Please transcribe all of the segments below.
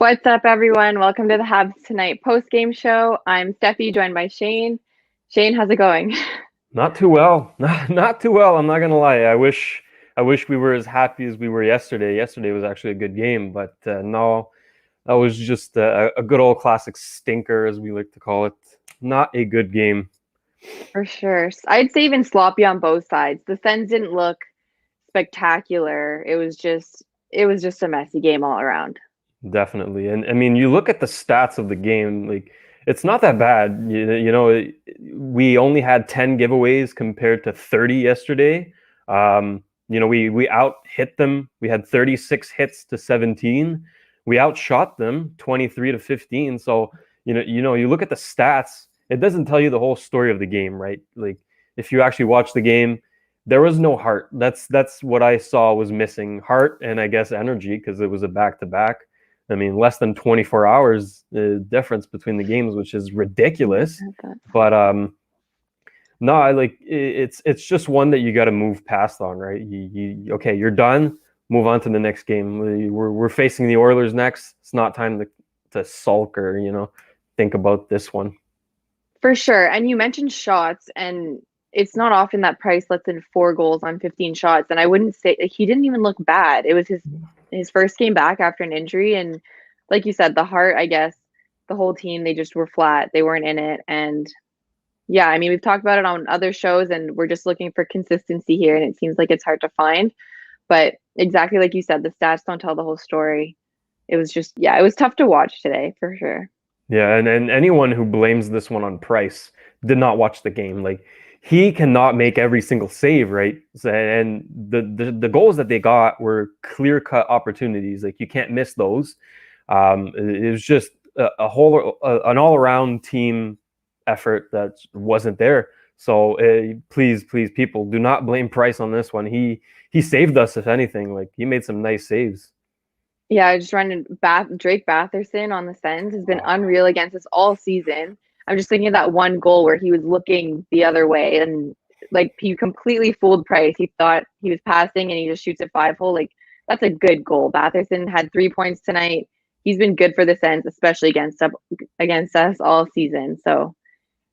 What's up, everyone? Welcome to the Habs Tonight post-game show. I'm Stefi, joined by Shayne. Shayne, how's it going? Not too well. Not too well. I'm not gonna lie. I wish we were as happy as we were yesterday. Yesterday was actually a good game, but no, that was just a good old classic stinker, as we like to call it. Not a good game. For sure. I'd say even sloppy on both sides. The Sens didn't look spectacular. It was just a messy game all around. Definitely. And I mean, you look at the stats of the game, like it's not that bad. We only had 10 giveaways compared to 30 yesterday. We out hit them. We had 36 hits to 17. We outshot them 23 to 15. So, you look at the stats, it doesn't tell you the whole story of the game, right? Like if you actually watch the game, there was no heart. That's what I saw was missing. Heart and I guess energy, because it was a back-to-back. I mean, less than 24 hours difference between the games, which is ridiculous. But no, it's just one that you got to move past on, right? Okay, you're done. Move on to the next game. We're facing the Oilers next. It's not time to sulk or think about this one. For sure. And you mentioned shots, and it's not often that Price lets in 4 goals on 15 shots. And I wouldn't say he didn't even look bad. It was his first game back after an injury, and like you said, the heart, I guess, the whole team, they just were flat. They weren't in it. And yeah, I mean, we've talked about it on other shows, and we're just looking for consistency here, and it seems like it's hard to find. But exactly like you said, the stats don't tell the whole story. It was just, yeah, it was tough to watch today for sure. Yeah, and anyone who blames this one on Price did not watch the game. Like he cannot make every single save, right? And the goals that they got were clear-cut opportunities. Like you can't miss those. It was just an all-around team effort that wasn't there. So please, people, do not blame Price on this one. He saved us, if anything. Like he made some nice saves. Yeah, I just running Drake Batherson on the Sens has been unreal against us all season. I'm just thinking of that one goal where he was looking the other way, and like he completely fooled Price. He thought he was passing and he just shoots it 5-hole. Like that's a good goal. Batherson had 3 points tonight. He's been good for the Sens, especially against us all season. So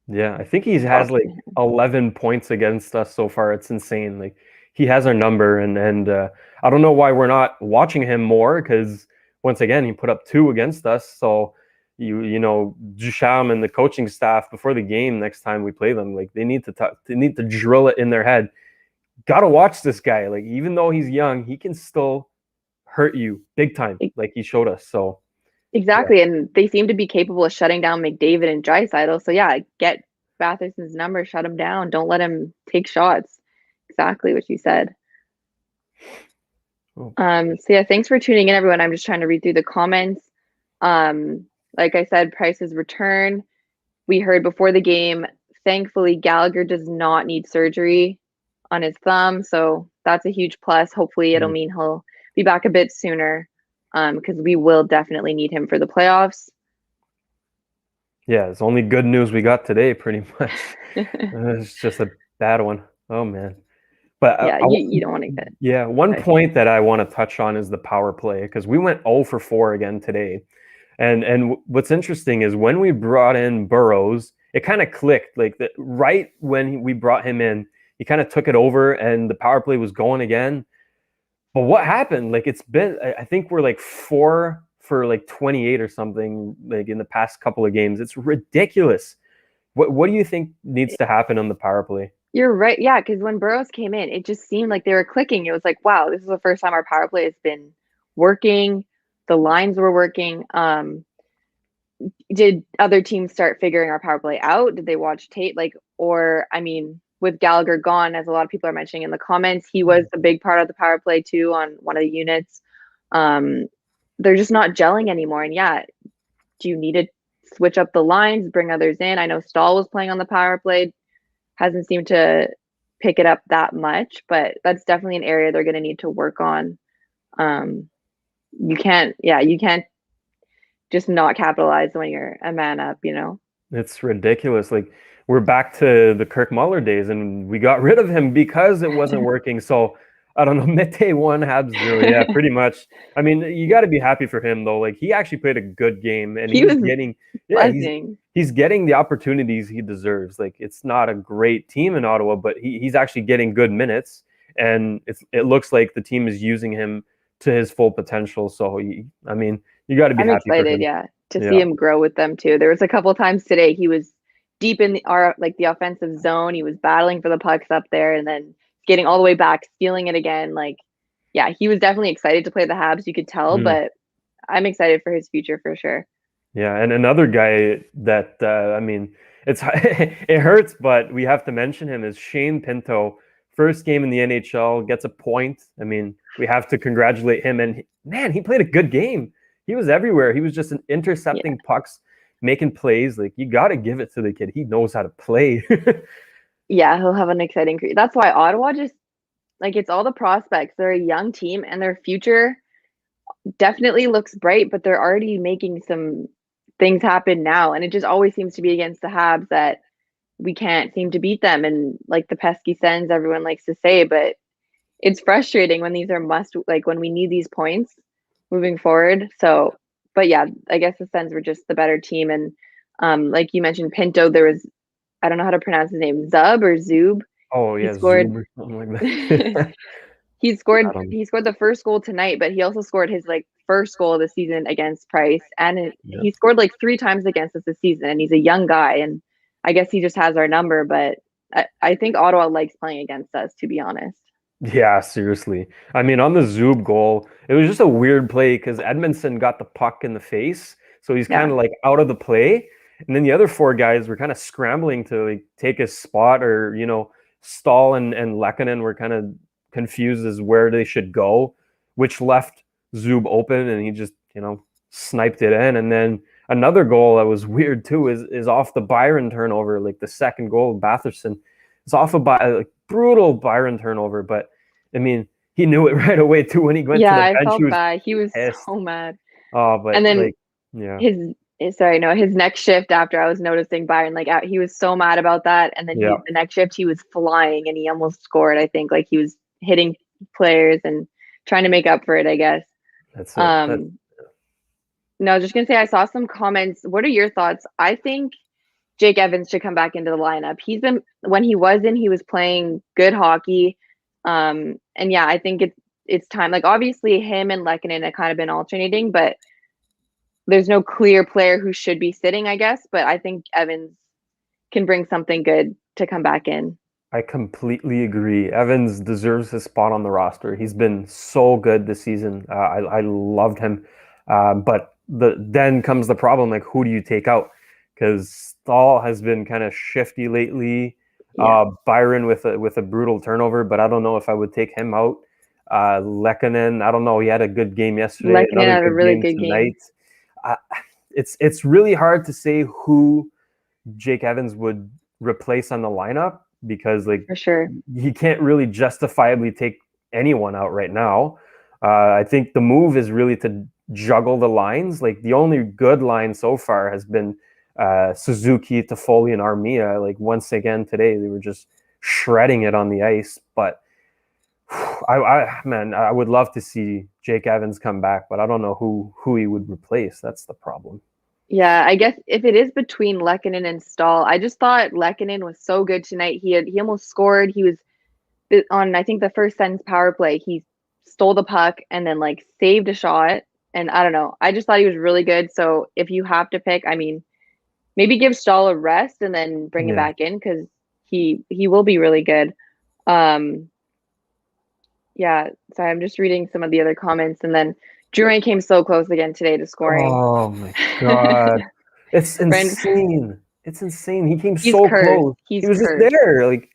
yeah, I think he has like 11 points against us so far. It's insane. Like he has our number, and I don't know why we're not watching him more, because once again he put up 2 against us. So Ducharme and the coaching staff before the game next time we play them, like they need to drill it in their head. Got to watch this guy. Like even though he's young, he can still hurt you big time, like he showed us. So exactly, yeah. And they seem to be capable of shutting down McDavid and Draisaitl. So yeah, get Batherson's number, shut him down. Don't let him take shots. Exactly what you said. Oh. So yeah, thanks for tuning in, everyone. I'm just trying to read through the comments. Like I said, Price's return. We heard before the game, thankfully Gallagher does not need surgery on his thumb, so that's a huge plus. Hopefully it'll mean he'll be back a bit sooner, because we will definitely need him for the playoffs. Yeah, it's only good news we got today, pretty much. It's just a bad one. Oh man. But yeah, you don't want to get. Yeah, one point that I want to touch on is the power play, because we went 0 for 4 again today. And what's interesting is when we brought in Burrows, it kind of clicked. Like right when we brought him in, he kind of took it over and the power play was going again. But what happened? Like I think we're like 4 for like 28 or something, like in the past couple of games. It's ridiculous. What do you think needs to happen on the power play? You're right. Yeah, because when Burrows came in, it just seemed like they were clicking. It was like, wow, this is the first time our power play has been working. The lines were working. Did other teams start figuring our power play out? Did they watch tape? Or I mean, with Gallagher gone, as a lot of people are mentioning in the comments, he was a big part of the power play too on one of the units. They're just not gelling anymore. And yeah, do you need to switch up the lines, bring others in? I know Stahl was playing on the power play, hasn't seemed to pick it up that much, but that's definitely an area they're going to need to work on. You can't just not capitalize when you're a man up, It's ridiculous. Like we're back to the Kirk Muller days, and we got rid of him because it wasn't working. So I don't know, Mete 1, Habs 0. Yeah, pretty much. I mean, you got to be happy for him though. Like he actually played a good game, and He he's was getting, yeah, buzzing. he's getting the opportunities he deserves. Like it's not a great team in Ottawa, but he's actually getting good minutes, and it looks like the team is using him to his full potential. So I mean, you got to be I'm happy for excited, him. yeah, to see Yeah. him grow with them too. There was a couple times today he was deep in the offensive zone. He was battling for the pucks up there and then getting all the way back, stealing it again. Like, yeah, he was definitely excited to play the Habs, you could tell, Mm. but I'm excited for his future for sure. Yeah, and another guy that I mean, it's it hurts, but we have to mention him is Shane Pinto. First game in the NHL, gets a point. I mean, we have to congratulate him. And man, he played a good game. He was everywhere. He was just Yeah. intercepting pucks, making plays. Like you got to give it to the kid. He knows how to play. Yeah, he'll have an exciting career. That's why Ottawa just like it's all the prospects. They're a young team and their future definitely looks bright, but they're already making some things happen now. And it just always seems to be against the Habs that we can't seem to beat them. And like the pesky Sens, everyone likes to say, but it's frustrating when these are like when we need these points moving forward. So, but yeah, I guess the Sens were just the better team. And like you mentioned, Pinto, there was, I don't know how to pronounce his name, Zub or Zub. Oh He yeah, scored. Zoom or something like that. he I scored don't. he scored the first goal tonight, but he also scored his like first goal of the season against Price, and Yeah. he scored like 3 times against us this season. And he's a young guy, and I guess he just has our number. But I think Ottawa likes playing against us, to be honest. Yeah, seriously. I mean, on the Zub goal, it was just a weird play because Edmondson got the puck in the face, so he's kind Yeah, of like out of the play, and then the other four guys were kind of scrambling to like take his spot, or Stahl and Lehkonen were kind of confused as where they should go, which left Zub open, and he just sniped it in. And then another goal that was weird too is off the Byron turnover, like the second goal, Batherson. It's off a brutal Byron turnover, but I mean, he knew it right away too. When he went to yeah, the I bench, he felt was bad. He was pissed. so mad. Oh, And but then like, yeah, his sorry, no, his next shift after I was noticing Byron, like he was so mad about that. And then yeah, the next shift he was flying and he almost scored. I think like he was hitting players and trying to make up for it, I guess. that's it. Um, no, I was just gonna say I saw some comments. What are your thoughts? I think Jake Evans should come back into the lineup. He's been when he was in, he was playing good hockey. And yeah, I think it's time. Like obviously him and Lehkonen have kind of been alternating, but there's no clear player who should be sitting, I guess. But I think Evans can bring something good to come back in. I completely agree. Evans deserves his spot on the roster. He's been so good this season. I loved him, but then comes the problem. Like, who do you take out? Because Stahl has been kind of shifty lately. Yeah. Byron with a brutal turnover, but I don't know if I would take him out. Lehkonen, I don't know. He had a good game yesterday. Lehkonen Another had a good really game good game tonight. Uh, it's really hard to say who Jake Evans would replace on the lineup because like for sure. he can't really justifiably take anyone out right now. I think the move is really to juggle the lines. Like the only good line so far has been Suzuki, Toffoli, and Armia. Like once again today, they were just shredding it on the ice. But I would love to see Jake Evans come back, but I don't know who he would replace. That's the problem. Yeah, I guess if it is between Lehkonen and Stahl, I just thought Lehkonen was so good tonight. He almost scored. He was on I think the first Sens power play. He stole the puck and then like saved a shot. And I don't know. I just thought he was really good. So if you have to pick, I mean, maybe give Stahl a rest and then bring him Yeah. back in because he will be really good. Um, yeah. Sorry, I'm just reading some of the other comments, and then Drouin came so close again today to scoring. Oh my God. It's Brand, insane. It's insane. He came he's so cursed. close. He He's was just cursed. there. Like,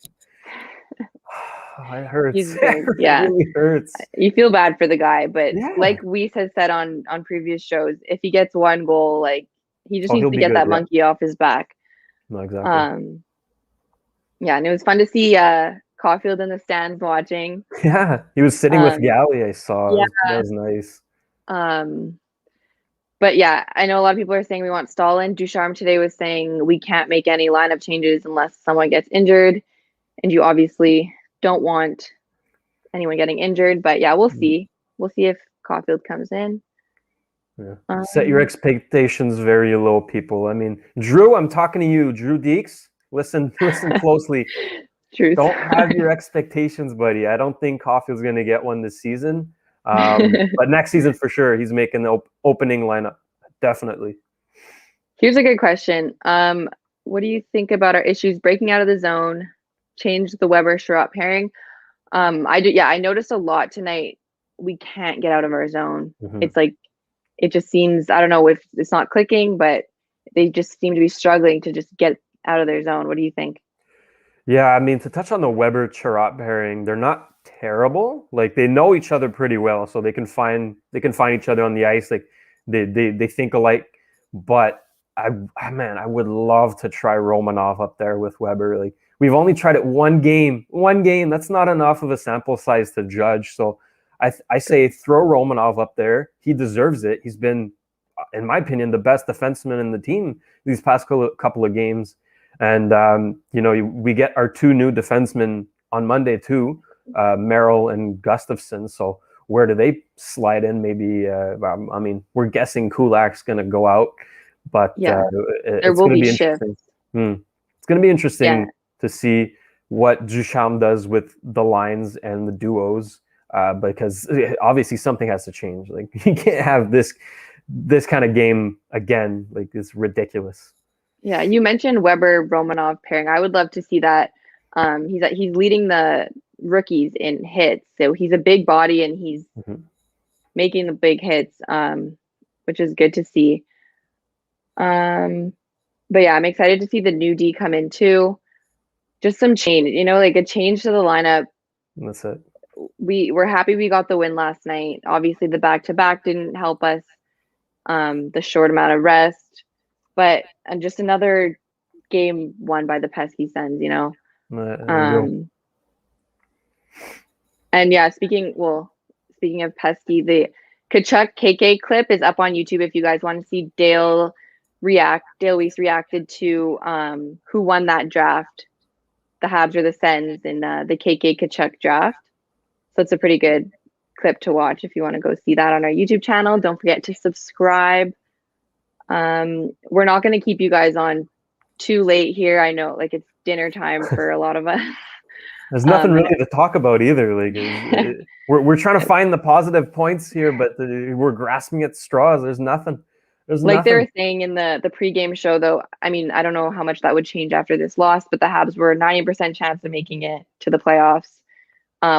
it He's hurts. good. It Yeah. really hurts. You feel bad for the guy, but Yeah. like Weiss has said on previous shows, if he gets one goal, like he just Oh, needs he'll to be get good. that Yeah. monkey off his back. No, exactly. Yeah, and it was fun to see Caulfield in the stands watching. Yeah. He was sitting with Um, Galley, I saw. yeah. That was nice. Um, but yeah, I know a lot of people are saying we want Stalin. Ducharme today was saying we can't make any lineup changes unless someone gets injured, and you obviously don't want anyone getting injured. But yeah, we'll see. We'll see if Caulfield comes in. Yeah. Set your expectations very low, people. I mean, Drew, I'm talking to you, Drew Deeks. Listen closely. Truth. Don't have your expectations, buddy. I don't think Caulfield's going to get one this season. But next season for sure, he's making the opening lineup. Definitely. Here's a good question. What do you think about our issues breaking out of the zone? Change the Weber-Sherratt pairing. I noticed a lot tonight. We can't get out of our zone. Mm-hmm. It's like, it just seems, I don't know if it's not clicking, but they just seem to be struggling to just get out of their zone. What do you think? Yeah, I mean, to touch on the Weber-Sherratt pairing, they're not terrible. Like, they know each other pretty well, so they can find each other on the ice. Like, they think alike. But I would love to try Romanov up there with Weber. Like, we've only tried it one game. That's not enough of a sample size to judge. So I say throw Romanov up there. He deserves it. He's been, in my opinion, the best defenseman in the team these past couple of games. And, we get our two new defensemen on Monday too, Merrill and Gustafson. So where do they slide in? Maybe, we're guessing Kulak's going to go out, but it's going to be interesting. It's going to be interesting to see what Duchamp does with the lines and the duos, because obviously something has to change. Like, you can't have this kind of game again. Like, it's ridiculous. Yeah, you mentioned Weber-Romanov pairing. I would love to see that. He's leading the rookies in hits, so he's a big body and he's making the big hits, which is good to see. But yeah, I'm excited to see the new D come in too. Just some change, like a change to the lineup. That's it. We're happy we got the win last night. Obviously, the back-to-back didn't help us. The short amount of rest. But just another game won by the pesky Sens, And yeah, speaking of pesky, the Tkachuk KK clip is up on YouTube if you guys want to see Dale Weiss reacted to who won that draft, the Habs or the Sens in the KK Tkachuk draft. So it's a pretty good clip to watch if you want to go see that on our YouTube channel. Don't forget to subscribe. We're not going to keep you guys on too late here. I know, like, it's dinner time for a lot of us. There's nothing really to talk about either. Like, we're trying to find the positive points here, but we're grasping at straws. There's nothing. Like they were saying in the pregame show, though, I mean, I don't know how much that would change after this loss, but the Habs were 90% chance of making it to the playoffs,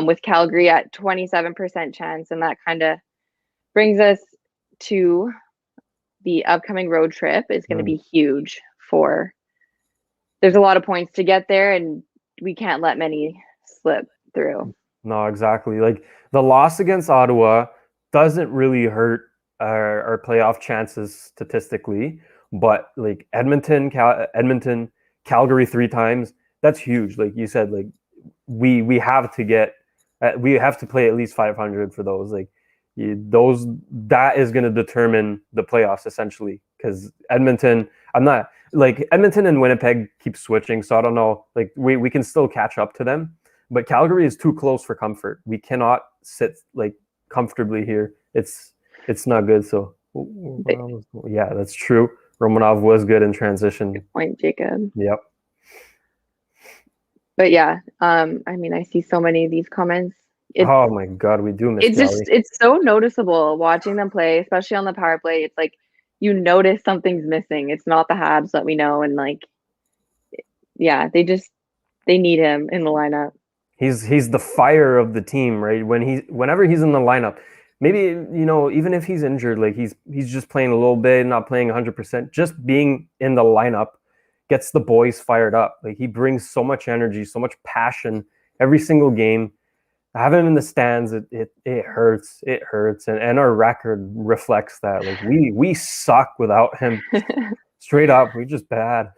with Calgary at 27% chance, and that kind of brings us to the upcoming road trip. Is going to be huge there's a lot of points to get there, and we can't let many slip through. No, exactly. Like, the loss against Ottawa doesn't really hurt our playoff chances statistically, but like Edmonton, Calgary 3 times, that's huge. Like you said, like we have to play at least 500 for those. Like, that is going to determine the playoffs essentially, because Edmonton and Winnipeg keep switching, so I don't know, like we can still catch up to them, but Calgary is too close for comfort. We cannot sit like comfortably here. It's not good. So yeah, that's true. Romanov was good in transition. Good point, Jacob. Yep. But yeah, I mean, I see so many of these comments. Oh my God, we do miss Kelly. It's so noticeable watching them play, especially on the power play. It's like you notice something's missing. It's not the Habs that we know, and like, yeah, they need him in the lineup. He's the fire of the team, right? Whenever he's in the lineup, maybe, even if he's injured, like he's just playing a little bit, not playing 100%, just being in the lineup gets the boys fired up. Like, he brings so much energy, so much passion every single game. Having him in the stands, it hurts. It hurts. And our record reflects that. Like, we suck without him. Straight up, we're just bad.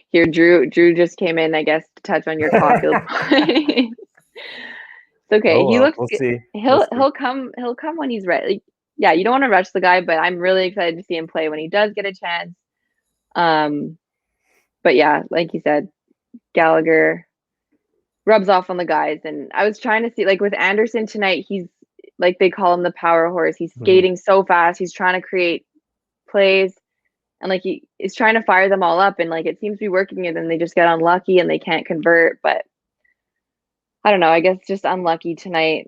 Here, Drew just came in, I guess, to touch on your Caulfield point. It's okay. He looks. We'll see. He'll come when he's ready. Like, yeah, you don't want to rush the guy, but I'm really excited to see him play when he does get a chance. But yeah, like you said, Gallagher, rubs off on the guys. And I was trying to see, like with Anderson tonight, he's like they call him the power horse. He's Mhm. skating so fast. He's trying to create plays, and like he is trying to fire them all up, and like it seems to be working. And then they just get unlucky and they can't convert. But I don't know. I guess just unlucky tonight.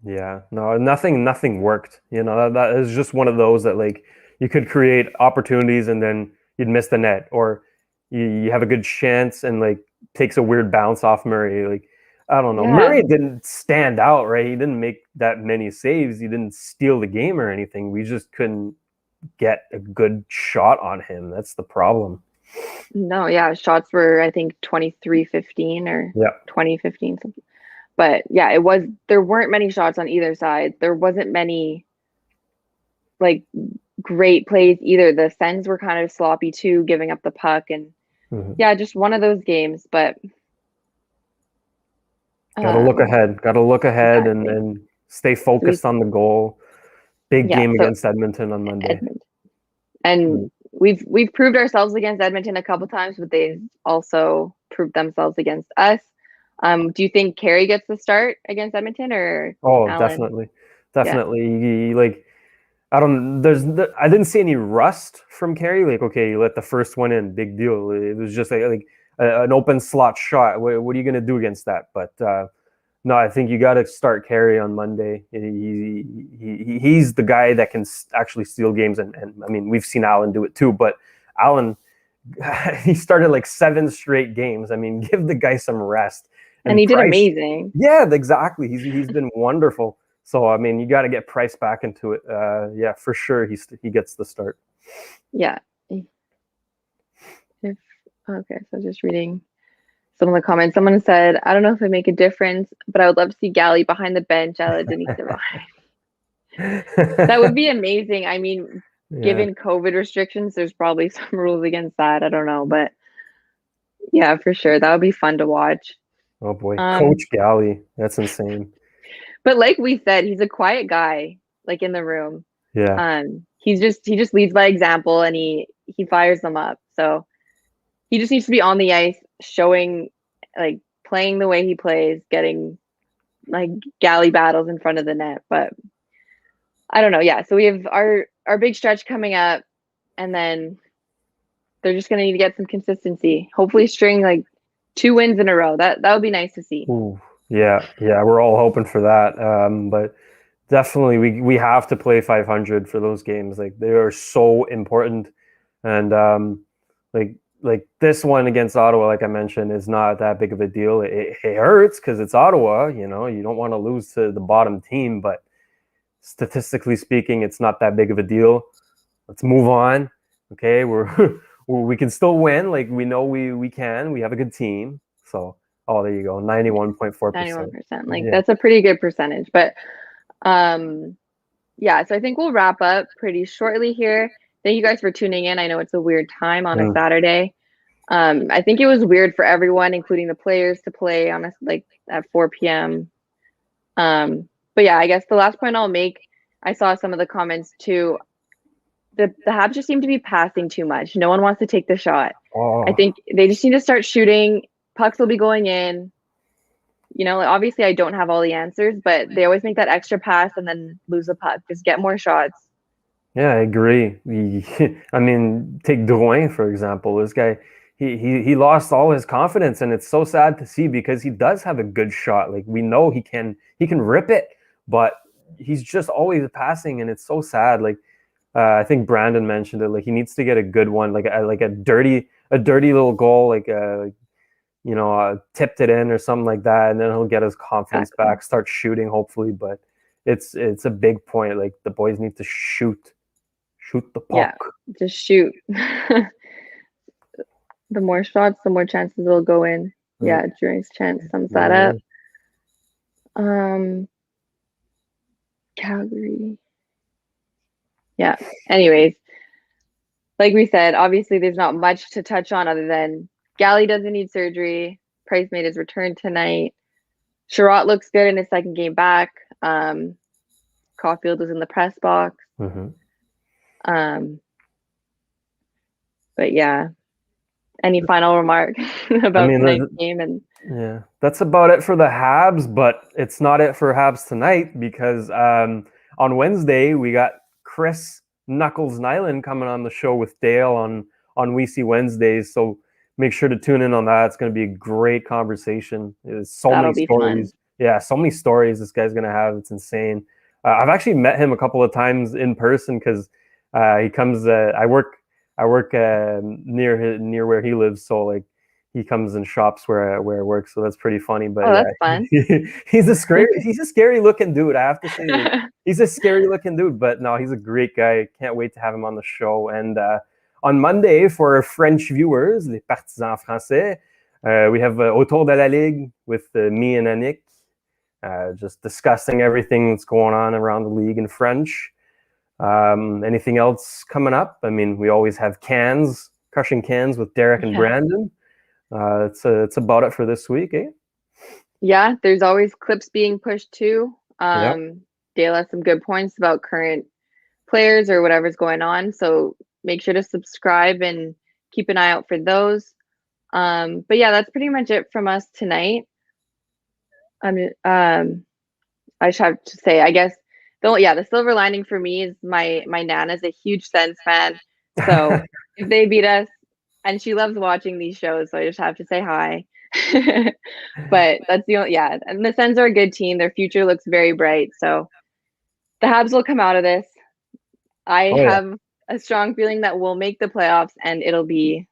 Yeah, no, nothing worked. That is just one of those that like you could create opportunities and then you'd miss the net, or you have a good chance and like takes a weird bounce off Murray. Like I don't know, Yeah. Murray didn't stand out, right? He didn't make that many saves. He didn't steal the game or anything. We just couldn't get a good shot on him. That's the problem. No, yeah, shots were I think 23-15 or Yeah. 20-15 something. But yeah, there weren't many shots on either side. There wasn't many like great plays either. The Sens were kind of sloppy too, giving up the puck, and Mhm. yeah, just one of those games. But Got to look um ahead. Got to look ahead yeah, and stay so we focused on the goal. Big yeah, game so against Edmonton on Monday. Edmonton. And we've proved ourselves against Edmonton a couple times, but they also proved themselves against us. Do you think Carey gets the start against Edmonton or Oh, Allen? definitely, Yeah. definitely. Like I don't. I didn't see any rust from Carey. Like okay, you let the first one in, big deal. It was just like an open slot shot. What are you gonna do against that? But no, I think you got to start Carey on Monday. He's the guy that can actually steal games, and I mean we've seen Allen do it too. But Allen, he started like 7 straight games. I mean, give the guy some rest. And And he did Price, amazing. yeah, exactly. He's been wonderful. So I mean, you got to get Price back into it. Yeah, for sure. He gets the start. Yeah. If okay, so just reading some of the comments. Someone said, I don't know if it make a difference, but I would love to see Galley behind the bench. Didn't survive. That would be amazing. I mean, Yeah. given COVID restrictions, there's probably some rules against that. I don't know, but yeah, for sure. That would be fun to watch. Oh boy, Um, Coach Galley. That's insane. but like we said, he's a quiet guy, like in the room. Yeah. He just leads by example and he fires them up. So he just needs to be on the ice, showing like playing the way he plays, getting like galley battles in front of the net. But I don't know. Yeah. So we have our big stretch coming up, and then they're just gonna need to get some consistency. Hopefully string like 2 wins in a row. That would be nice to see. Ooh. Yeah. Yeah. We're all hoping for that. But definitely we have to play 500 for those games. Like they are so important. And like this one against Ottawa, like I mentioned, is not that big of a deal. It hurts because it's Ottawa. You don't want to lose to the bottom team, but statistically speaking, it's not that big of a deal. Let's move on. Okay, we can still win. Like we know we can. We have a good team. So there you go, 91.4%. 91%. Like Yeah. that's a pretty good percentage. But um yeah, so I think we'll wrap up pretty shortly here. Thank you guys for tuning in. I know it's a weird time on a Mm. Saturday. I think it was weird for everyone, including the players, to play on a, like at 4 p.m. But yeah, I guess the last point I'll make, I saw some of the comments too. The Habs just seem to be passing too much. No one wants to take the shot. I Oh, think they just need to start shooting. Pucks will be going in. Obviously I don't have all the answers, but they always make that extra pass and then lose the puck. Just get more shots. yeah, I agree. I mean, take Drouin for example. This guy, he lost all his confidence, and it's so sad to see because he does have a good shot. Like we know he can rip it, but he's just always passing, and it's so sad. Like I think Brandon mentioned it. Like he needs to get a good one, like a dirty little goal, tipped it in or something like that, and then he'll get his confidence Exactly. back, start shooting hopefully. But it's a big point. Like the boys need to shoot the Yeah, puck. just shoot. The more shots, the more chances it'll go in. Right. Yeah, Drew's chance sums that Yeah. up. Um, Calgary. Yeah. Anyways, like we said, obviously there's not much to touch on other than Galley doesn't need surgery. Price made his return tonight. Sherratt looks good in his second game back. Caulfield was in the press box. Mm-hmm. Um, but yeah, any final remark I about mean, tonight's game? And Yeah, that's about it for the Habs, but it's not it for Habs tonight because on Wednesday we got Chris Knuckles Nyland coming on the show with Dale on We See Wednesdays. So make sure to tune in on that. It's going to be a great conversation. There's so That'll many be fun. stories. Yeah, so many stories this guy's going to have. It's insane. I've actually met him a couple of times in person because he comes. I work near where he lives, so like he comes and shops where I work, so that's pretty funny. But Oh, that's fun. yeah, he's a scary looking dude. I have to say, like, he's a scary looking dude, but no, he's a great guy. Can't wait to have him on the show. And on Monday for our French viewers, les partisans français, we have Autour de la Ligue with me and Anik, just discussing everything that's going on around the league in French. Anything else coming up? I mean, we always have crushing cans with Derek and Yeah. Brandon. It's about it for this week, eh? Yeah, there's always clips being pushed too. Yep. Dale has some good points about current players or whatever's going on. So make sure to subscribe and keep an eye out for those. But yeah, that's pretty much it from us tonight. I mean, I just have to say, I guess the silver lining for me is my Nana's a huge Sens fan. So if they beat us, and she loves watching these shows, so I just have to say hi. But that's the only, yeah. And the Sens are a good team. Their future looks very bright. So the Habs will come out of this. I Oh yeah, have a strong feeling that we'll make the playoffs, and it'll be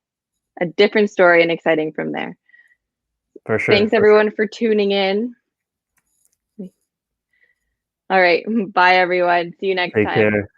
a different story and exciting from there. for sure. Thanks everyone for tuning in. All right. Bye everyone. See you next Take time. care.